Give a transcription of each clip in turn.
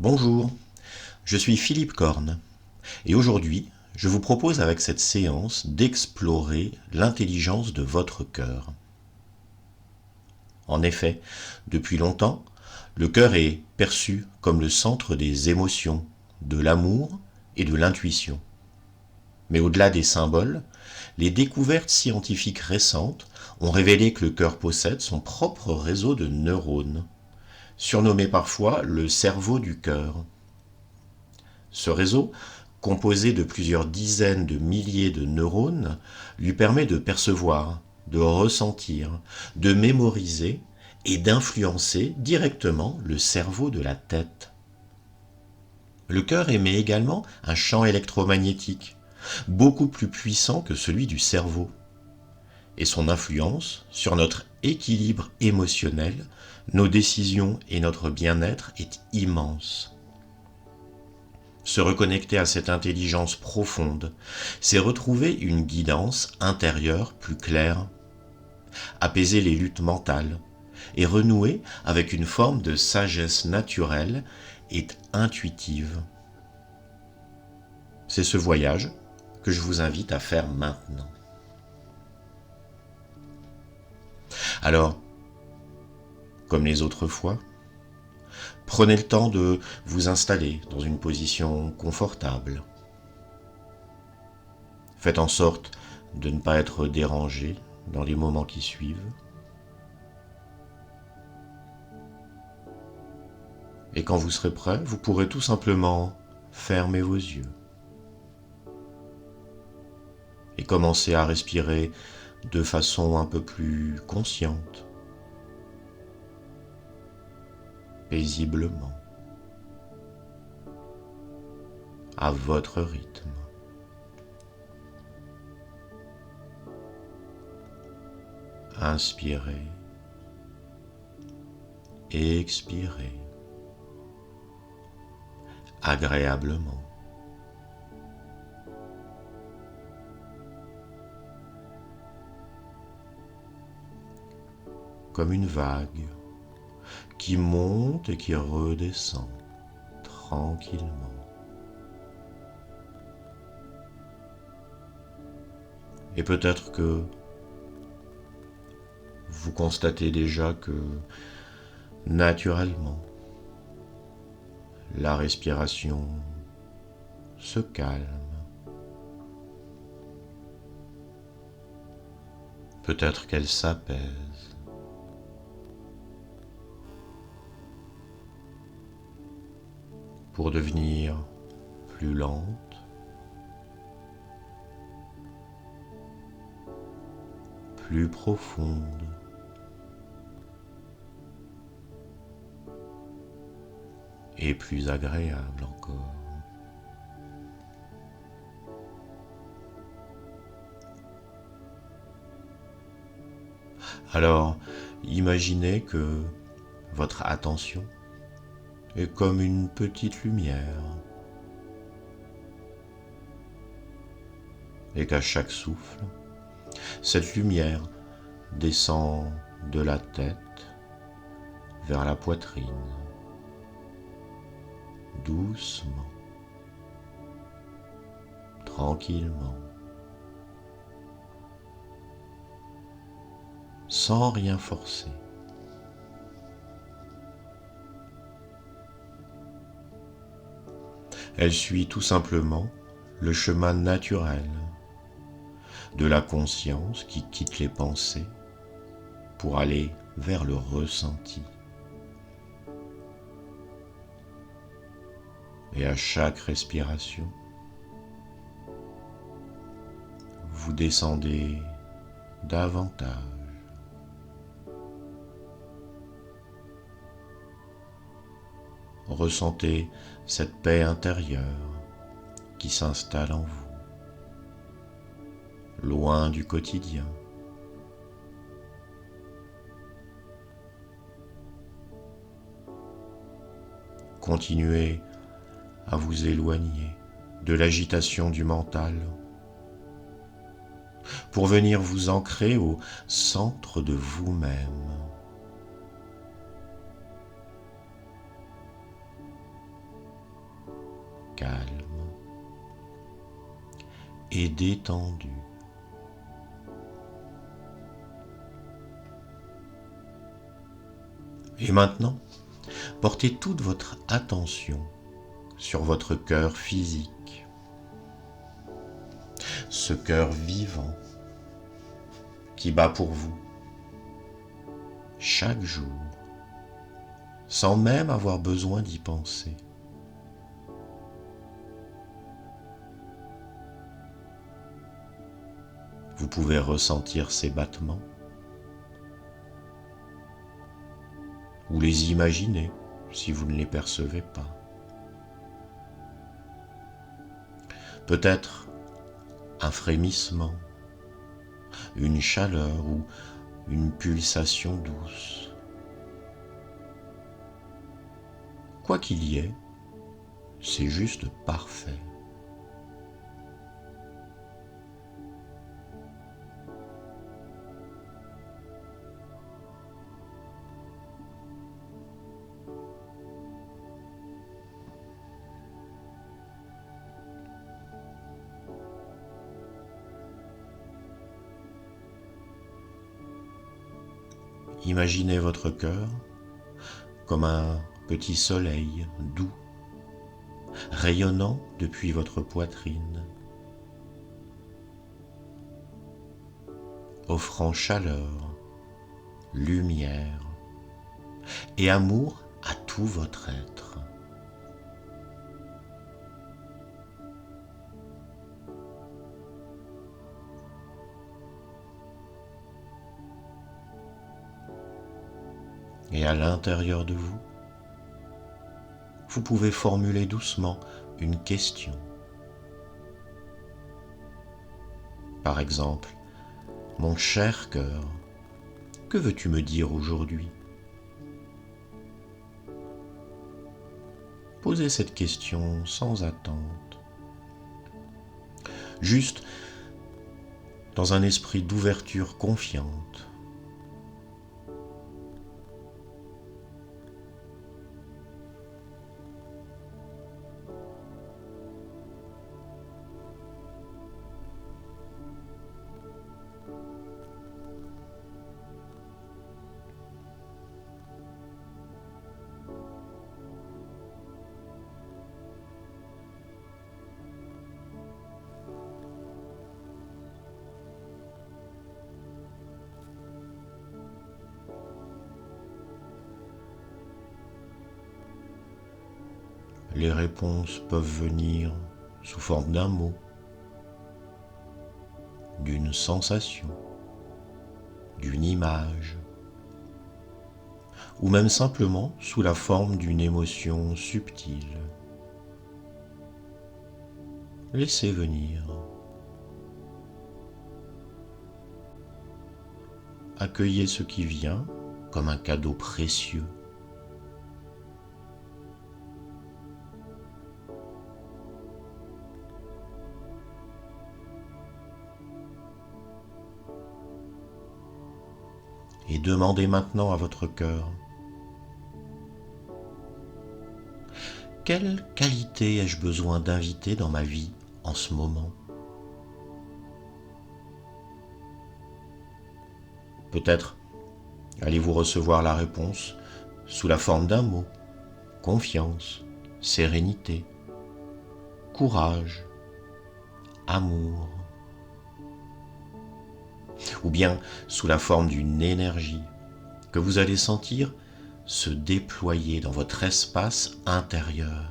Bonjour, je suis Philippe Corne et aujourd'hui, je vous propose avec cette séance d'explorer l'intelligence de votre cœur. En effet, depuis longtemps, le cœur est perçu comme le centre des émotions, de l'amour et de l'intuition. Mais au-delà des symboles, les découvertes scientifiques récentes ont révélé que le cœur possède son propre réseau de neurones, surnommé parfois le cerveau du cœur. Ce réseau, composé de plusieurs dizaines de milliers de neurones, lui permet de percevoir, de ressentir, de mémoriser et d'influencer directement le cerveau de la tête. Le cœur émet également un champ électromagnétique, beaucoup plus puissant que celui du cerveau. Et son influence sur notre équilibre émotionnel, nos décisions et notre bien-être est immense. Se reconnecter à cette intelligence profonde, c'est retrouver une guidance intérieure plus claire, apaiser les luttes mentales et renouer avec une forme de sagesse naturelle et intuitive. C'est ce voyage que je vous invite à faire maintenant. Alors, comme les autres fois, prenez le temps de vous installer dans une position confortable. Faites en sorte de ne pas être dérangé dans les moments qui suivent. Et quand vous serez prêt, vous pourrez tout simplement fermer vos yeux et commencer à respirer de façon un peu plus consciente, paisiblement, à votre rythme. Inspirez et expirez agréablement. Comme une vague qui monte et qui redescend tranquillement. Et peut-être que vous constatez déjà que naturellement, la respiration se calme. Peut-être qu'elle s'apaise. Pour devenir plus lente, plus profonde, et plus agréable encore. Alors, imaginez que votre attention est comme une petite lumière et qu'à chaque souffle, cette lumière descend de la tête vers la poitrine, doucement, tranquillement, sans rien forcer. Elle suit tout simplement le chemin naturel de la conscience qui quitte les pensées pour aller vers le ressenti. Et à chaque respiration, vous descendez davantage. Ressentez cette paix intérieure qui s'installe en vous, loin du quotidien. Continuez à vous éloigner de l'agitation du mental pour venir vous ancrer au centre de vous-même. calme et détendu. Et maintenant, portez toute votre attention sur votre cœur physique, ce cœur vivant qui bat pour vous chaque jour, sans même avoir besoin d'y penser. Vous pouvez ressentir ces battements ou les imaginer si vous ne les percevez pas. Peut-être un frémissement, une chaleur ou une pulsation douce. Quoi qu'il y ait, c'est juste parfait. Imaginez votre cœur comme un petit soleil doux, rayonnant depuis votre poitrine, offrant chaleur, lumière et amour à tout votre être. Et à l'intérieur de vous, vous pouvez formuler doucement une question. Par exemple, mon cher cœur, que veux-tu me dire aujourd'hui ? Posez cette question sans attente, juste dans un esprit d'ouverture confiante. Les réponses peuvent venir sous forme d'un mot, d'une sensation, d'une image, ou même simplement sous la forme d'une émotion subtile. Laissez venir. Accueillez ce qui vient comme un cadeau précieux. Et demandez maintenant à votre cœur, quelle qualité ai-je besoin d'inviter dans ma vie en ce moment ? Peut-être allez-vous recevoir la réponse sous la forme d'un mot, confiance, sérénité, courage, amour, ou bien sous la forme d'une énergie que vous allez sentir se déployer dans votre espace intérieur.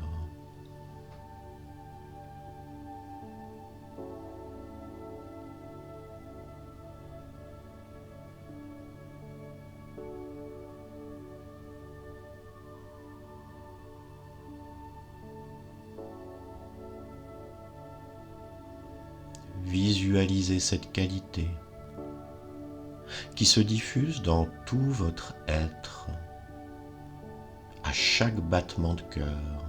Visualisez cette qualité qui se diffuse dans tout votre être, à chaque battement de cœur,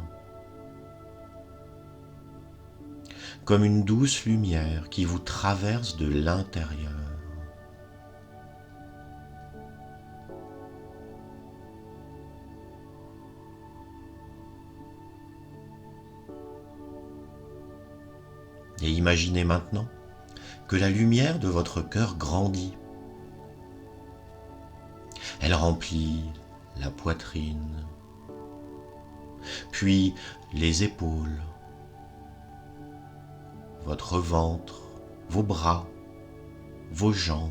comme une douce lumière qui vous traverse de l'intérieur. Et imaginez maintenant que la lumière de votre cœur grandit. Elle remplit la poitrine, puis les épaules, votre ventre, vos bras, vos jambes.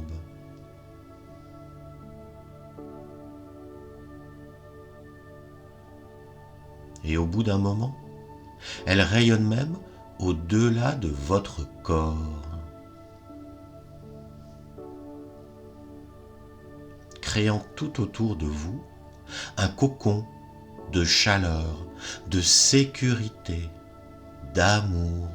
Et au bout d'un moment, elle rayonne même au-delà de votre corps. Créant tout autour de vous un cocon de chaleur, de sécurité, d'amour.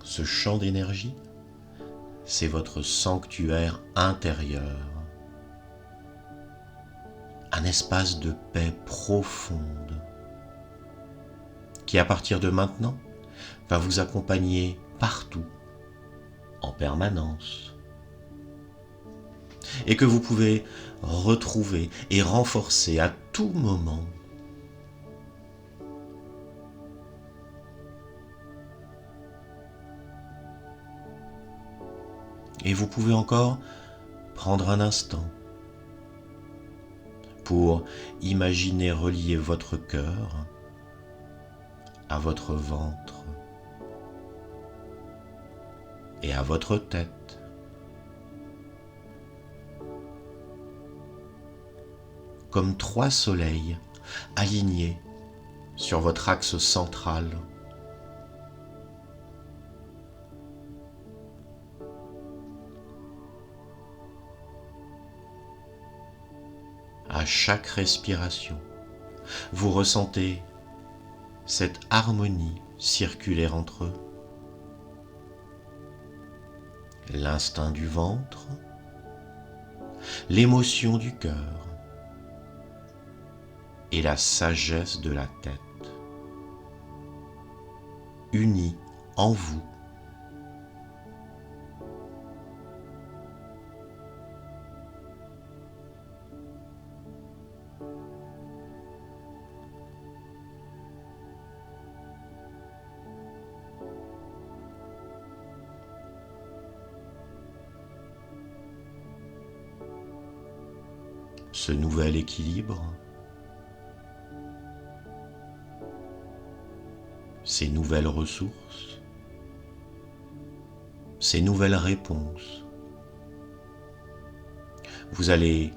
Ce champ d'énergie, c'est votre sanctuaire intérieur, un espace de paix profonde qui, à partir de maintenant, va vous accompagner partout, en permanence, et que vous pouvez retrouver et renforcer à tout moment. Et vous pouvez encore prendre un instant pour imaginer relier votre cœur à votre ventre et à votre tête. Comme 3 soleils alignés sur votre axe central. À chaque respiration, vous ressentez cette harmonie circulaire entre eux. L'instinct du ventre, l'émotion du cœur et la sagesse de la tête, unis en vous. Ce nouvel équilibre, ces nouvelles ressources, ces nouvelles réponses, vous allez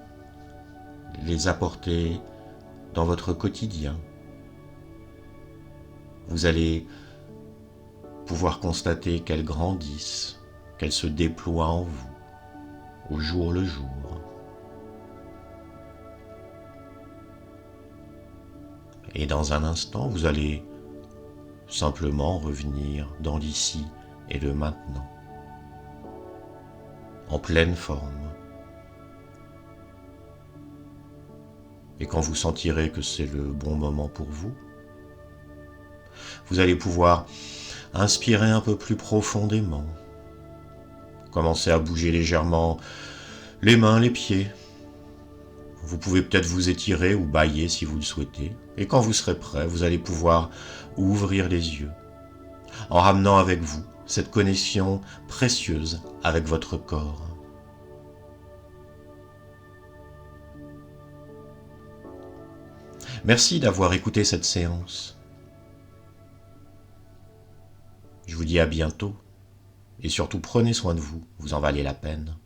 les apporter dans votre quotidien. Vous allez pouvoir constater qu'elles grandissent, qu'elles se déploient en vous, au jour le jour. Et dans un instant, vous allez simplement revenir dans l'ici et le maintenant, en pleine forme. Et quand vous sentirez que c'est le bon moment pour vous, vous allez pouvoir inspirer un peu plus profondément, commencer à bouger légèrement les mains, les pieds. Vous pouvez peut-être vous étirer ou bâiller si vous le souhaitez. Et quand vous serez prêt, vous allez pouvoir ouvrir les yeux en ramenant avec vous cette connexion précieuse avec votre corps. Merci d'avoir écouté cette séance. Je vous dis à bientôt et surtout prenez soin de vous, vous en valez la peine.